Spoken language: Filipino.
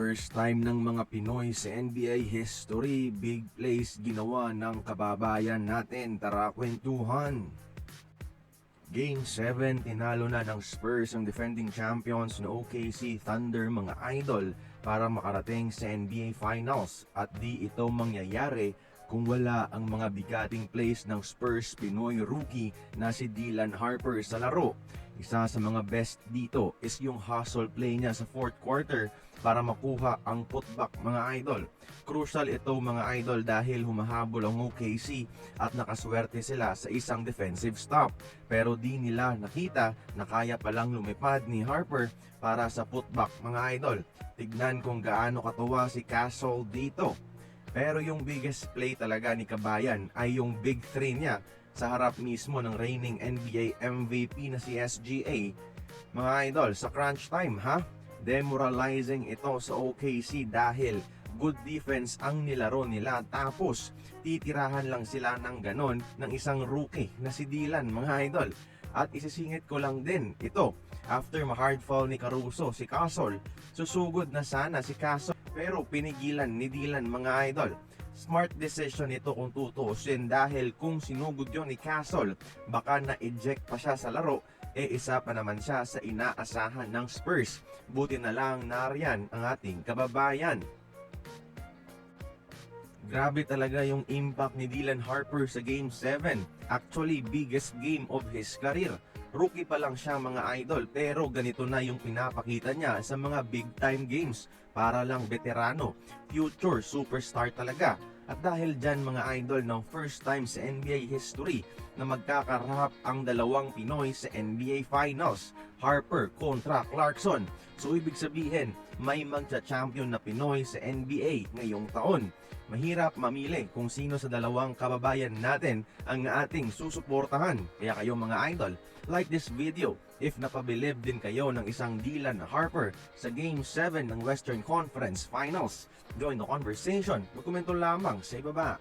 First time ng mga Pinoy sa NBA history, big plays ginawa ng kababayan natin. Tara kwentuhan! Game 7, tinalo na ng Spurs ang defending champions na OKC Thunder mga idol para makarating sa NBA Finals, at di ito mangyayari kung wala ang mga bigating plays ng Spurs Pinoy rookie na si Dylan Harper sa laro. Isa sa mga best dito is yung hustle play niya sa fourth quarter para makuha ang putback mga idol. Crucial ito mga idol dahil humahabol ang OKC at nakaswerte sila sa isang defensive stop. Pero di nila nakita na kaya palang lumipad ni Harper para sa putback mga idol. Tignan kung gaano katuwa si Castle dito. Pero yung biggest play talaga ni Kabayan ay yung big 3 niya sa harap mismo ng reigning NBA MVP na si SGA. Mga idol, sa crunch time ha? Demoralizing ito sa OKC dahil good defense ang nilaro nila, tapos titirahan lang sila ng ganon ng isang rookie na si Dylan mga idol. At isisingit ko lang din ito, after ma-hard foul ni Caruso si Castle, susugod na sana si Castle pero pinigilan ni Dylan mga idol. Smart decision ito kung tutuusin dahil kung sinugod yon ni Castle, baka na-eject pa siya sa laro, isa pa naman siya sa inaasahan ng Spurs. Buti na lang nariyan ang ating kababayan. Grabe talaga yung impact ni Dylan Harper sa Game 7. Actually, biggest game of his career. Rookie pa lang siya mga idol, pero ganito na yung pinapakita niya sa mga big time games. Para lang veterano, future superstar talaga. At dahil dyan mga idol, ng first time sa NBA history na magkakarahap ang dalawang Pinoy sa NBA Finals, Harper kontra Clarkson. So ibig sabihin, may magcha-champion na Pinoy sa NBA ngayong taon. Mahirap mamili kung sino sa dalawang kababayan natin ang ating susuportahan. Kaya kayo mga idol, like this video if napabilib din kayo ng isang Dylan Harper sa Game 7 ng Western Conference Finals. Join the conversation. Magkomento lamang sa ibaba.